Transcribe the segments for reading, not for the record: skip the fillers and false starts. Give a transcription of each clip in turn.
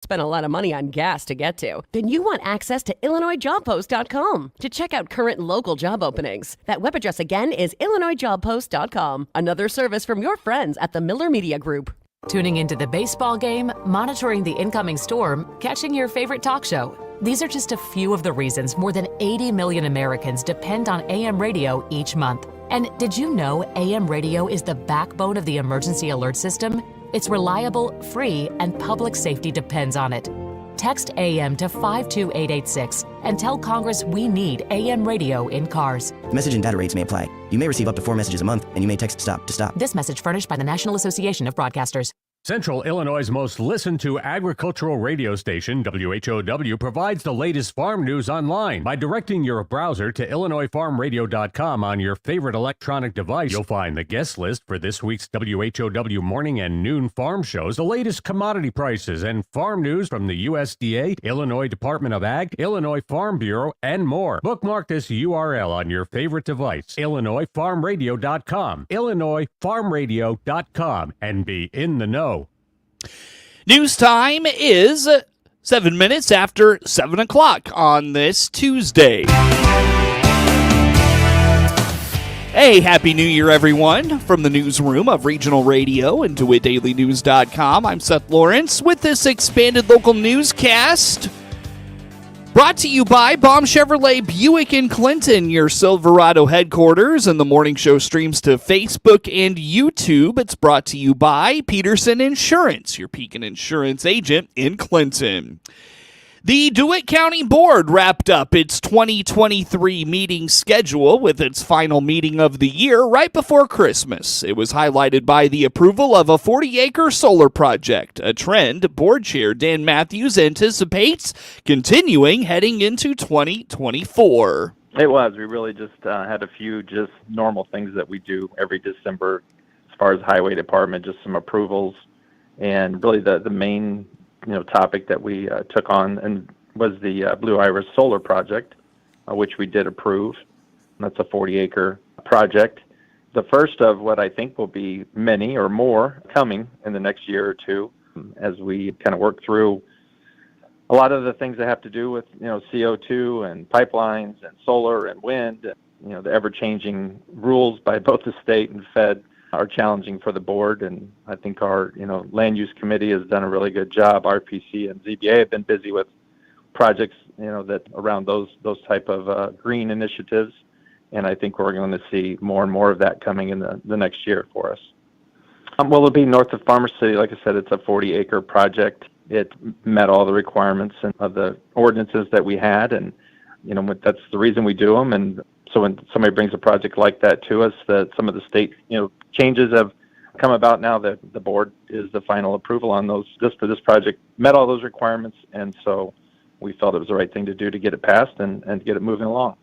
spend a lot of money on gas to get to, then you want access to IllinoisJobPost.com to check out current and local job openings. That web address again is IllinoisJobPost.com. Another service from your friends at the Miller Media Group. Tuning into the baseball game, monitoring the incoming storm, catching your favorite talk show. These are just a few of the reasons more than 80 million Americans depend on AM radio each month. And did you know AM radio is the backbone of the emergency alert system? It's reliable, free, and public safety depends on it. Text AM to 52886 and tell Congress we need AM radio in cars. Message and data rates may apply. You may receive up to 4 messages a month, and you may text STOP to stop. This message furnished by the National Association of Broadcasters. Central Illinois' most listened to agricultural radio station, WHOW, provides the latest farm news online. By directing your browser to IllinoisFarmRadio.com on your favorite electronic device, you'll find the guest list for this week's WHOW morning and noon farm shows, the latest commodity prices, and farm news from the USDA, Illinois Department of Ag, Illinois Farm Bureau, and more. Bookmark this URL on your favorite device, IllinoisFarmRadio.com, IllinoisFarmRadio.com, and be in the know. News time is 7 minutes after 7 o'clock on this Tuesday. Hey, Happy New Year, everyone. From the newsroom of Regional Radio and DeWittDailyNews.com, I'm Seth Lawrence with this expanded local newscast. Brought to you by Baum Chevrolet Buick in Clinton, your Silverado headquarters, and the morning show streams to Facebook and YouTube. It's brought to you by Peterson Insurance, your Pekin Insurance agent in Clinton. The DeWitt County Board wrapped up its 2023 meeting schedule with its final meeting of the year right before Christmas. It was highlighted by the approval of a 40-acre solar project, a trend Board Chair Dan Matthews anticipates continuing heading into 2024. It was. We really just had a few just normal things that we do every December as far as Highway Department, just some approvals, and really the main topic that we took on and was the Blue Iris Solar Project, which we did approve. And that's a 40-acre project. The first of what I think will be many or more coming in the next year or two as we kind of work through a lot of the things that have to do with, CO2 and pipelines and solar and wind. The ever-changing rules by both the state and Fed are challenging for the board, and I think our land use committee has done a really good job. RPC and ZBA have been busy with projects that around those type of green initiatives, and I think we're going to see more and more of that coming in the next year for us. Well, it'll be north of Farmer City. Like I said, it's a 40-acre project. It met all the requirements of the ordinances that we had, and that's the reason we do them. And so when somebody brings a project like that to us, that some of the state changes have come about now that the board is the final approval on those. For this project met all those requirements, and so we felt it was the right thing to do to get it passed and get it moving along.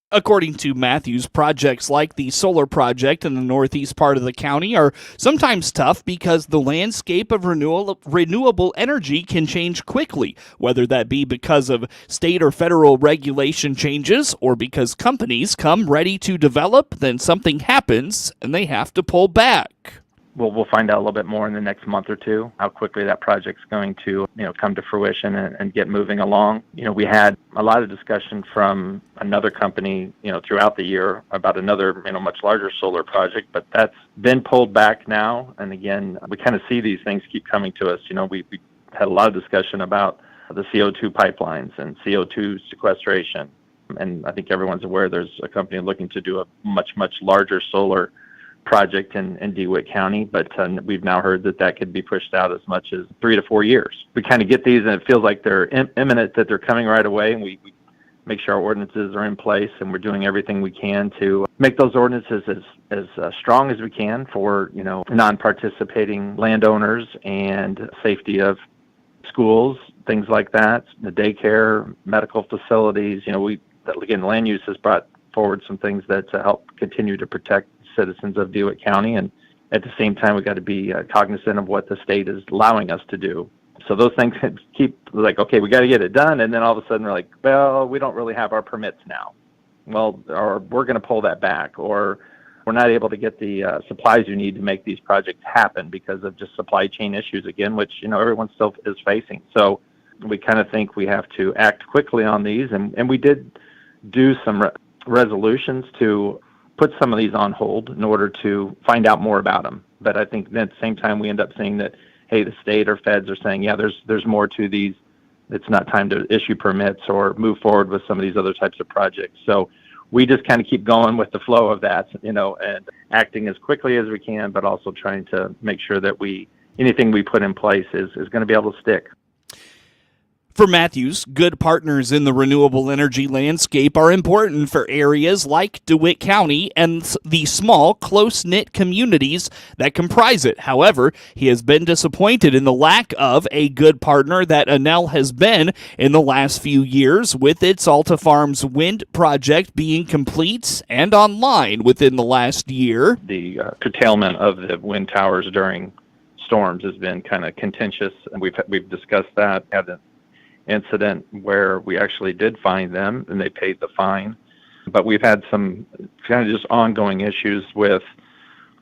According to Matthews, projects like the solar project in the northeast part of the county are sometimes tough because the landscape of renewable energy can change quickly, whether that be because of state or federal regulation changes or because companies come ready to develop, then something happens and they have to pull back. We'll find out a little bit more in the next month or two how quickly that project's going to come to fruition and get moving along. We had a lot of discussion from another company throughout the year about another much larger solar project, but that's been pulled back now. And again, we kind of see these things keep coming to us. We had a lot of discussion about the CO2 pipelines and CO2 sequestration, and I think everyone's aware there's a company looking to do a much larger solar project in DeWitt County, but we've now heard that could be pushed out as much as 3 to 4 years. We kind of get these and it feels like they're imminent, that they're coming right away, and we make sure our ordinances are in place, and we're doing everything we can to make those ordinances as strong as we can for non-participating landowners and safety of schools, things like that, the daycare, medical facilities. Again, land use has brought forward some things that help continue to protect citizens of DeWitt County, and at the same time, we've got to be cognizant of what the state is allowing us to do. So those things keep okay, we got to get it done, and then all of a sudden we're like, well, we don't really have our permits now. Well, or we're going to pull that back, or we're not able to get the supplies you need to make these projects happen because of just supply chain issues again, which, everyone still is facing. So we kind of think we have to act quickly on these. And we did do some resolutions to put some of these on hold in order to find out more about them. But I think at the same time we end up seeing that, hey, the state or feds are saying, yeah, there's more to these. It's not time to issue permits or move forward with some of these other types of projects. So we just kind of keep going with the flow of that, and acting as quickly as we can, but also trying to make sure that anything we put in place is going to be able to stick. For Matthews, good partners in the renewable energy landscape are important for areas like DeWitt County and the small, close-knit communities that comprise it. However, he has been disappointed in the lack of a good partner that Enel has been in the last few years, with its Alta Farms wind project being complete and online within the last year. The curtailment of the wind towers during storms has been kind of contentious, and we've discussed that. Had an incident where we actually did find them and they paid the fine, but we've had some kind of just ongoing issues with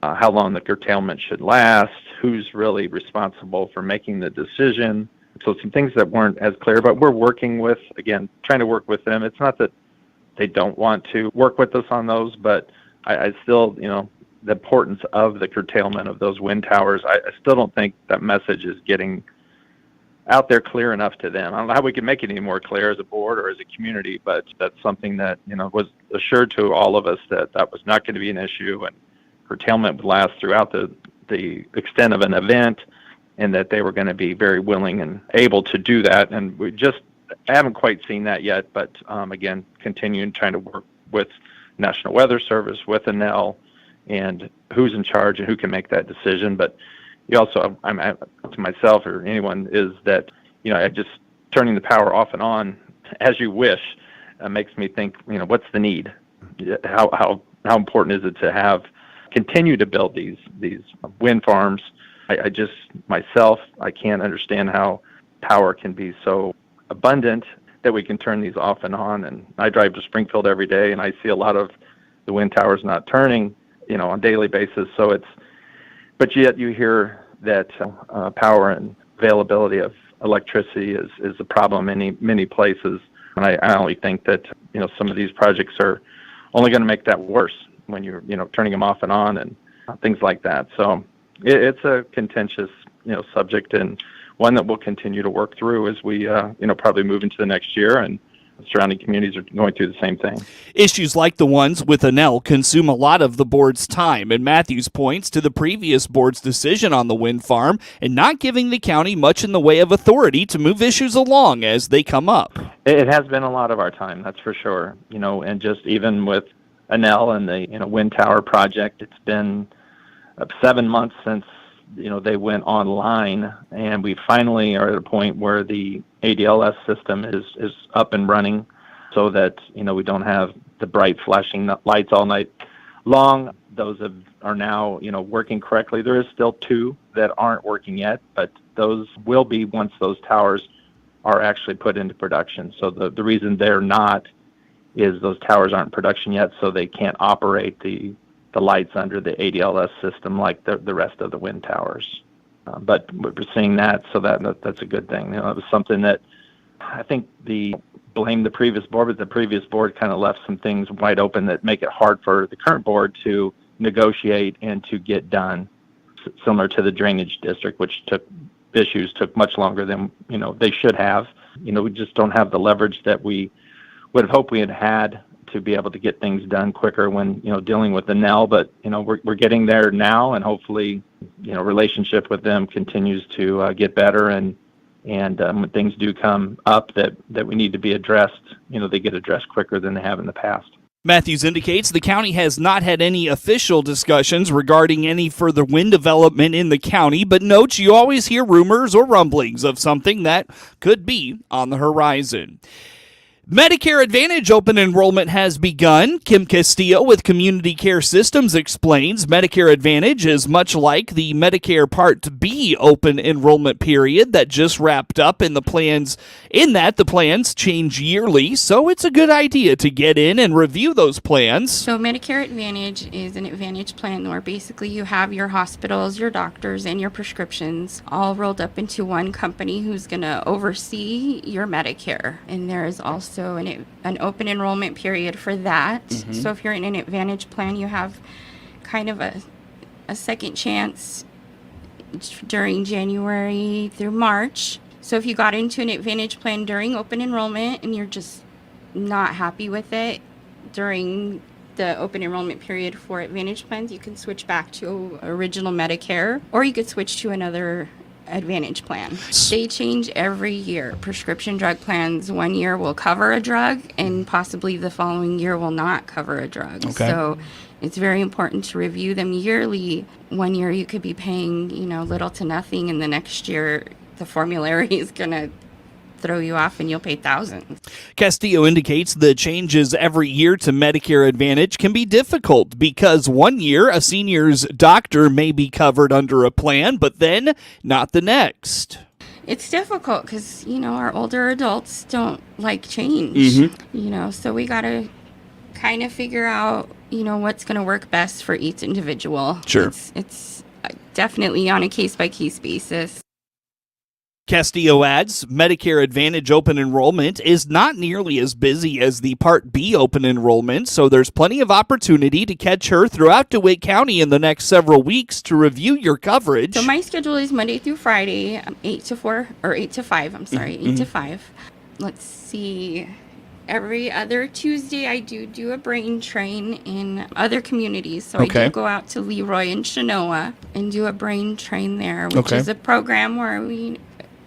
how long the curtailment should last, who's really responsible for making the decision. So some things that weren't as clear, but we're working with, again, trying to work with them. It's not that they don't want to work with us on those, but I still, the importance of the curtailment of those wind towers, I still don't think that message is getting out there clear enough to them. I don't know how we can make it any more clear as a board or as a community, but that's something that, was assured to all of us that was not going to be an issue, and curtailment would last throughout the extent of an event, and that they were going to be very willing and able to do that. And we just haven't quite seen that yet, but again, continuing trying to work with National Weather Service, with Enel, and who's in charge and who can make that decision. But you also, I'm to myself or anyone, is that, just turning the power off and on as you wish makes me think, what's the need? How important is it to continue to build these wind farms? I just, myself, I can't understand how power can be so abundant that we can turn these off and on. And I drive to Springfield every day, and I see a lot of the wind towers not turning, on a daily basis. So but yet you hear that power and availability of electricity is a problem in many places. And I only think that, some of these projects are only going to make that worse when you're, turning them off and on and things like that. So it's a contentious, subject, and one that we'll continue to work through as we, probably move into the next year, and surrounding communities are going through the same thing. Issues like the ones with Enel consume a lot of the board's time, and Matthews points to the previous board's decision on the wind farm and not giving the county much in the way of authority to move issues along as they come up. It has been a lot of our time, that's for sure. And just even with Enel and the wind tower project, it's been 7 months since they went online, and we finally are at a point where the ADLS system is up and running, so that we don't have the bright flashing lights all night long. Those are now working correctly. There is still 2 that aren't working yet, but those will be once those towers are actually put into production. So the reason they're not is those towers aren't in production yet, so they can't operate the lights under the ADLS system like the rest of the wind towers. But we're seeing that, so that's a good thing. It was something that I think blame the previous board, but the previous board kind of left some things wide open that make it hard for the current board to negotiate and to get done, similar to the drainage district, which took much longer than they should have. We just don't have the leverage that we would have hoped we had to be able to get things done quicker when dealing with the Enel. But we're getting there now, and hopefully relationship with them continues to get better, and when things do come up that we need to be addressed, they get addressed quicker than they have in the past. Matthews indicates the county has not had any official discussions regarding any further wind development in the county, but notes you always hear rumors or rumblings of something that could be on the horizon. Medicare Advantage open enrollment has begun. Kim Castillo with Community Care Systems explains Medicare Advantage is much like the Medicare Part B open enrollment period that just wrapped up the plans change yearly, so it's a good idea to get in and review those plans. So Medicare Advantage is an Advantage plan where basically you have your hospitals, your doctors, and your prescriptions all rolled up into one company who's going to oversee your Medicare. And there is also an open enrollment period for that. Mm-hmm. So if you're in an Advantage plan, you have kind of a second chance during January through March. So if you got into an Advantage plan during open enrollment and you're just not happy with it during the open enrollment period for Advantage plans, you can switch back to original Medicare, or you could switch to another Advantage plan. They change every year. Prescription drug plans, 1 year will cover a drug and possibly the following year will not cover a drug. Okay. So it's very important to review them yearly. 1 year you could be paying, little to nothing, and the next year the formulary is going to throw you off and you'll pay thousands. Castillo indicates the changes every year to Medicare Advantage can be difficult because 1 year a senior's doctor may be covered under a plan, but then not the next. It's difficult because, our older adults don't like change, mm-hmm. So we got to kind of figure out, what's going to work best for each individual. Sure. It's definitely on a case-by-case basis. Castillo adds, Medicare Advantage open enrollment is not nearly as busy as the Part B open enrollment, so there's plenty of opportunity to catch her throughout DeWitt County in the next several weeks to review your coverage. So my schedule is Monday through Friday, 8 to 5, mm-hmm. 8 to 5. Let's see. Every other Tuesday, I do a brain train in other communities. So okay. I do go out to Leroy and Chenoa and do a brain train there, which is a program where we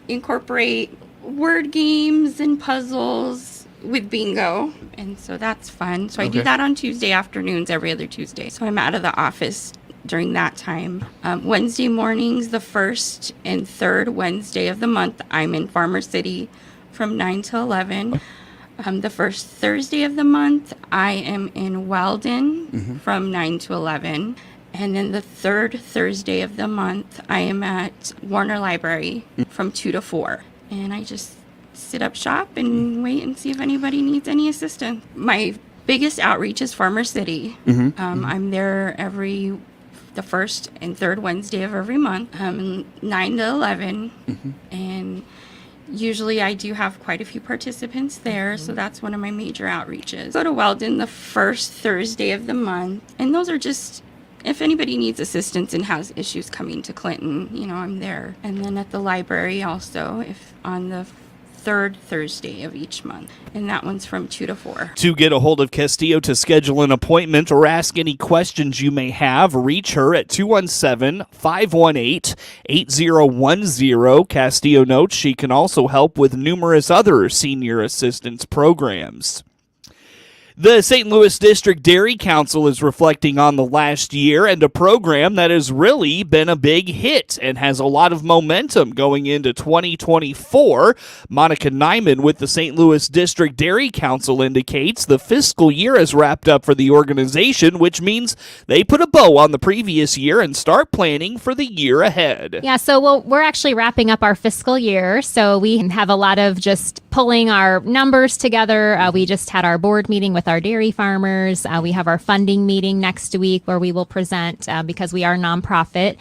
incorporate word games and puzzles with bingo, and so that's fun. So I do that on Tuesday afternoons, every other Tuesday. So I'm out of the office during that time. Wednesday mornings, the first and third Wednesday of the month, I'm in Farmer City from 9 to 11. The first Thursday of the month, I am in Weldon from 9 to 11. And then the third Thursday of the month, I am at Warner Library from 2 to 4. And I just sit up shop and wait and see if anybody needs any assistance. My biggest outreach is Farmer City. I'm there the first and third Wednesday of every month, 9 to 11. And usually I do have quite a few participants there, so that's one of my major outreaches. Go to Weldon the first Thursday of the month, and those are just... if anybody needs assistance and has issues coming to Clinton, I'm there. And then at the library also, if on the third Thursday of each month. And that one's from 2 to 4. To get a hold of Castillo to schedule an appointment or ask any questions you may have, reach her at 217-518-8010. Castillo notes she can also help with numerous other senior assistance programs. The St. Louis District Dairy Council is reflecting on the last year and a program that has really been a big hit and has a lot of momentum going into 2024. Monica Nyman with the St. Louis District Dairy Council indicates the fiscal year has wrapped up for the organization, which means they put a bow on the previous year and start planning for the year ahead. Yeah, so we're actually wrapping up our fiscal year, so we have a lot of just pulling our numbers together. We just had our board meeting with our dairy farmers. We have our funding meeting next week where we will present, because we are a nonprofit,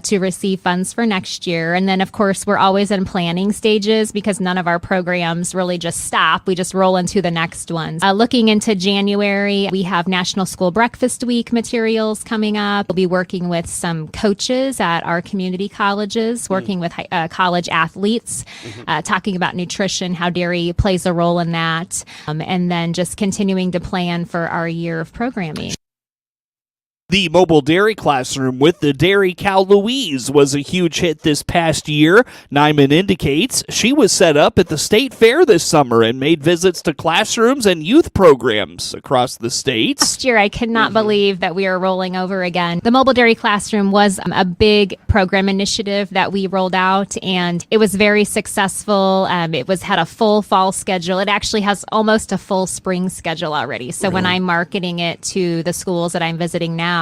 to receive funds for next year. And then, of course, we're always in planning stages because none of our programs really just stop. We just roll into the next ones. Looking into January, we have National School Breakfast Week materials coming up. We'll be working with some coaches at our community colleges, working with college athletes, talking about nutrition, how dairy plays a role in that, and then just continuing to plan for our year of programming. The mobile dairy classroom with the dairy cow Louise was a huge hit this past year. Nyman indicates she was set up at the state fair this summer and made visits to classrooms and youth programs across the states. Last year, I could not believe that we are rolling over again. The mobile dairy classroom was a big program initiative that we rolled out, and it was very successful. It had a full fall schedule. It actually has almost a full spring schedule already. So when I'm marketing it to the schools that I'm visiting now,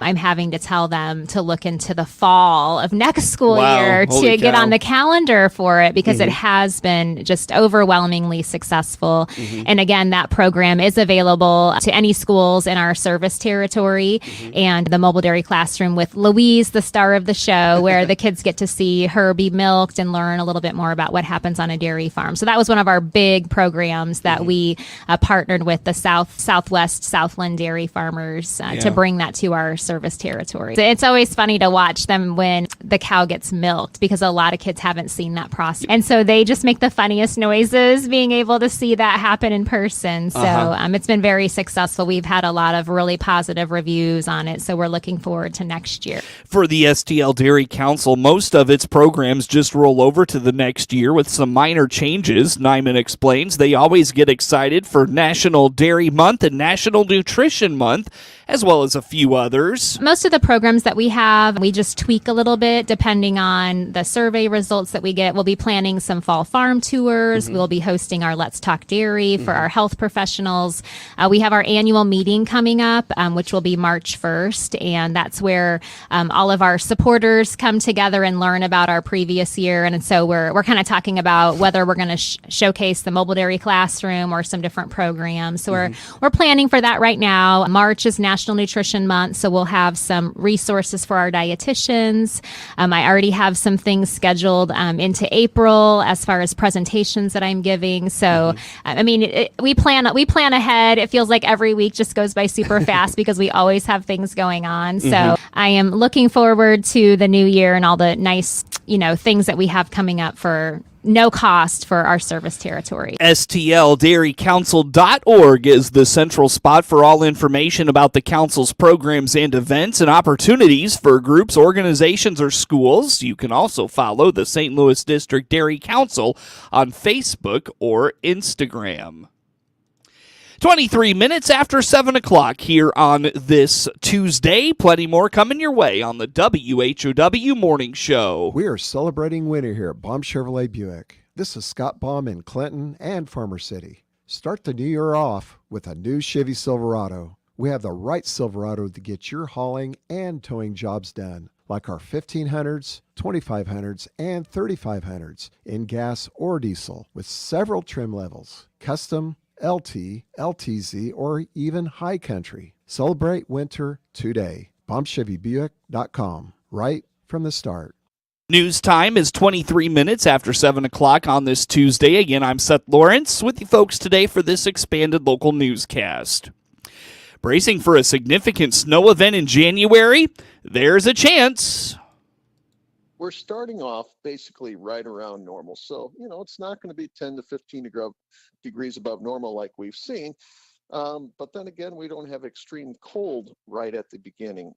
I'm having to tell them to look into the fall of next school year to get on the calendar for it, because it has been just overwhelmingly successful. And again, that program is available to any schools in our service territory. And the mobile dairy classroom with Louise, the star of the show, where the kids get to see her be milked and learn a little bit more about what happens on a dairy farm. So that was one of our big programs that we partnered with the Southwest Southland dairy farmers to bring that to our service territory. It's always funny to watch them when the cow gets milked, because a lot of kids haven't seen that process. And so they just make the funniest noises being able to see that happen in person. So it's been very successful. We've had a lot of really positive reviews on it. So we're looking forward to next year. For the STL Dairy Council, most of its programs just roll over to the next year with some minor changes. Nyman explains they always get excited for National Dairy Month and National Nutrition Month, as well as a few others. Most of the programs that we have, we just tweak a little bit depending on the survey results that we get. We'll be planning some fall farm tours. We'll be hosting our Let's Talk Dairy for our health professionals. We have our annual meeting coming up, which will be March 1st. And that's where all of our supporters come together and learn about our previous year. And so we're kind of talking about whether we're going to showcase the mobile dairy classroom or some different programs. So we're planning for that right now. March is National Nutrition Month, so we'll have some resources for our dietitians. I already have some things scheduled into April as far as presentations that I'm giving. So, I mean, we plan ahead. It feels like every week just goes by super fast because we always have things going on. So I am looking forward to the new year and all the nice, things that we have coming up for no cost for our service territory. STLDairyCouncil.org is the central spot for all information about the council's programs and events and opportunities for groups, organizations, or schools. You can also follow the St. Louis District Dairy Council on Facebook or Instagram. 23 minutes after 7 o'clock here on this Tuesday. Plenty more coming your way on the WHOW Morning Show. We are celebrating winter here at Baum Chevrolet Buick. This is Scott Baum in Clinton and Farmer City. Start the new year off with a new Chevy Silverado. We have the right Silverado to get your hauling and towing jobs done, like our 1500s, 2500s, and 3500s in gas or diesel with several trim levels, custom, LT, LTZ, or even high country. Celebrate winter today. BaumChevyBuick.com, right from the start. News time is 23 minutes after 7 o'clock on this Tuesday. Again, I'm Seth Lawrence with you folks today for this expanded local newscast. Bracing for a significant snow event in January? There's a chance. We're starting off basically right around normal. So, it's not going to be 10 to 15 degrees above normal like we've seen. But then again, we don't have extreme cold right at the beginning.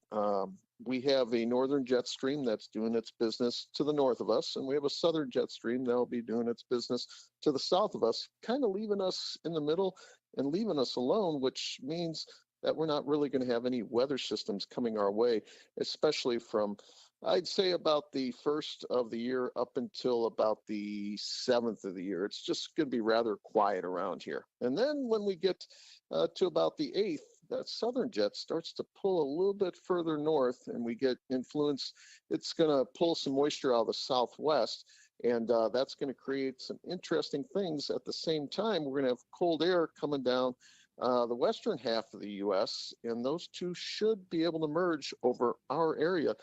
We have a northern jet stream that's doing its business to the north of us, and we have a southern jet stream that will be doing its business to the south of us, kind of leaving us in the middle and leaving us alone, which means that we're not really going to have any weather systems coming our way, especially from I'd say about the first of the year up until about the 7th of the year. It's just going to be rather quiet around here. And then when we get to about the 8th, that southern jet starts to pull a little bit further north and we get influence. It's going to pull some moisture out of the southwest, and that's going to create some interesting things. At the same time, we're going to have cold air coming down the western half of the U.S., and those two should be able to merge over our area.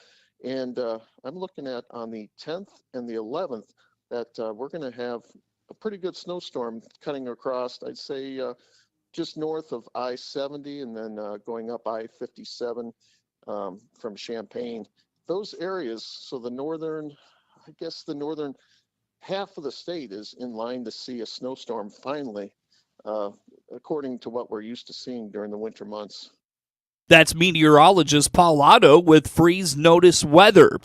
And I'm looking at on the 10th and the 11th that we're going to have a pretty good snowstorm cutting across, I'd say, just north of I-70 and then going up I-57 from Champaign. Those areas, so the northern half of the state is in line to see a snowstorm finally, according to what we're used to seeing during the winter months. That's meteorologist Paul Otto with freeze notice weather.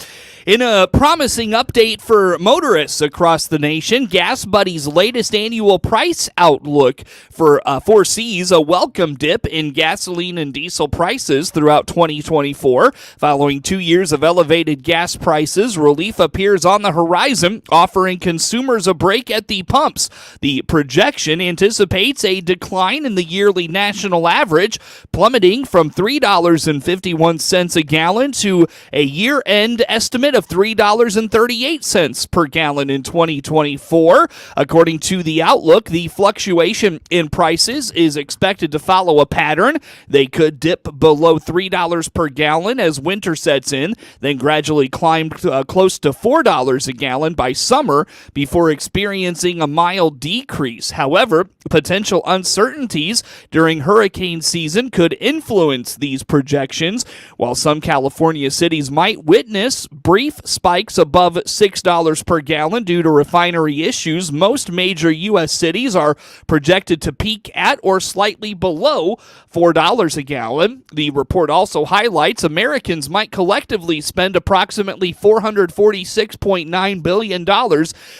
In a promising update for motorists across the nation, Gas Buddy's latest annual price outlook foresees a welcome dip in gasoline and diesel prices throughout 2024. Following 2 years of elevated gas prices, relief appears on the horizon, offering consumers a break at the pumps. The projection anticipates a decline in the yearly national average, plummeting from $3.51 a gallon to a year-end estimate of $3.38 per gallon in 2024. According to the outlook, the fluctuation in prices is expected to follow a pattern. They could dip below $3 per gallon as winter sets in, then gradually climb close to $4 a gallon by summer before experiencing a mild decrease. However, potential uncertainties during hurricane season could influence these projections. While some California cities might witness brief spikes above $6 per gallon due to refinery issues, most major U.S. cities are projected to peak at or slightly below $4 a gallon. The report also highlights Americans might collectively spend approximately $446.9 billion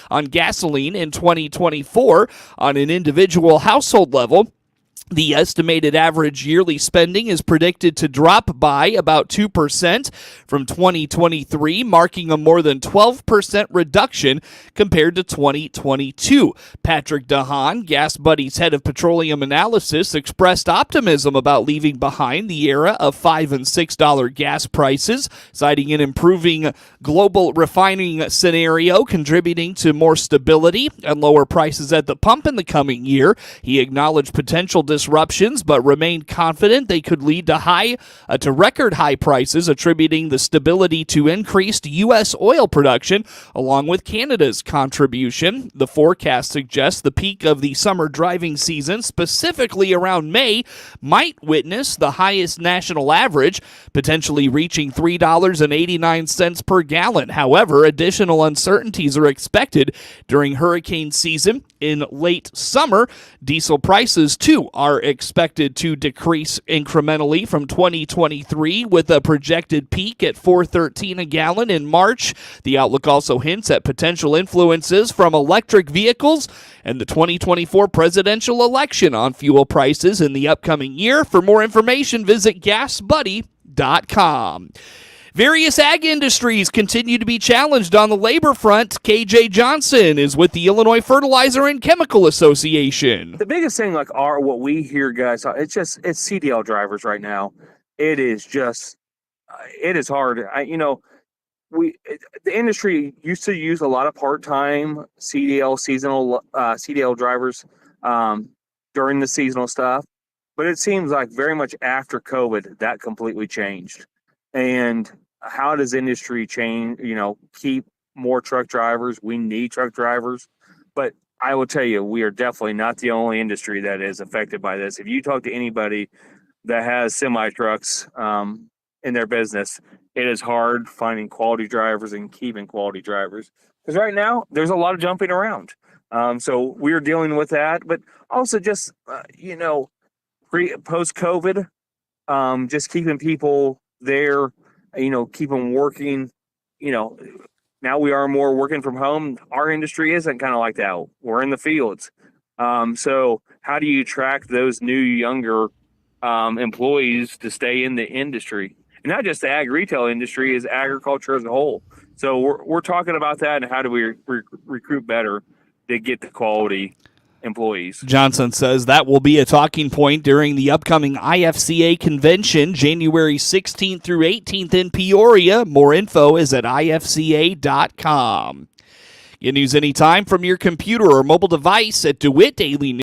on gasoline in 2024 on an individual household level. The estimated average yearly spending is predicted to drop by about 2% from 2023, marking a more than 12% reduction compared to 2022. Patrick DeHaan, Gas Buddy's head of petroleum analysis, expressed optimism about leaving behind the era of $5 and $6 gas prices, citing an improving global refining scenario contributing to more stability and lower prices at the pump in the coming year. He acknowledged potential disruptions, but remained confident they could lead to record high prices, attributing the stability to increased U.S. oil production, along with Canada's contribution. The forecast suggests the peak of the summer driving season, specifically around May, might witness the highest national average, potentially reaching $3.89 per gallon. However, additional uncertainties are expected during hurricane season in late summer. Diesel prices, too, are expected to decrease incrementally from 2023, with a projected peak at $4.13 a gallon in March. The outlook also hints at potential influences from electric vehicles and the 2024 presidential election on fuel prices in the upcoming year. For more information, visit GasBuddy.com. Various ag industries continue to be challenged on the labor front. KJ Johnson is with the Illinois Fertilizer and Chemical Association. The biggest thing, what we hear, guys, it's CDL drivers right now. It is hard. The industry used to use a lot of part-time seasonal CDL drivers during the seasonal stuff, but it seems like very much after COVID that completely changed. And how does industry change, keep more truck drivers? We need truck drivers. But I will tell you, we are definitely not the only industry that is affected by this. If you talk to anybody that has semi-trucks in their business, it is hard finding quality drivers and keeping quality drivers. Because right now, there's a lot of jumping around. So we're dealing with that. But also just, post-COVID, just keeping people there, keep them working. Now we are more working from home. Our industry isn't kind of like that. We're in the fields. So how do you attract those new, younger employees to stay in the industry? And not just the ag retail industry, is agriculture as a whole. So we're talking about that, and how do we recruit better to get the quality employees. Johnson says that will be a talking point during the upcoming IFCA convention, January 16th through 18th in Peoria. More info is at ifca.com. Get news anytime from your computer or mobile device at DeWitt Daily News.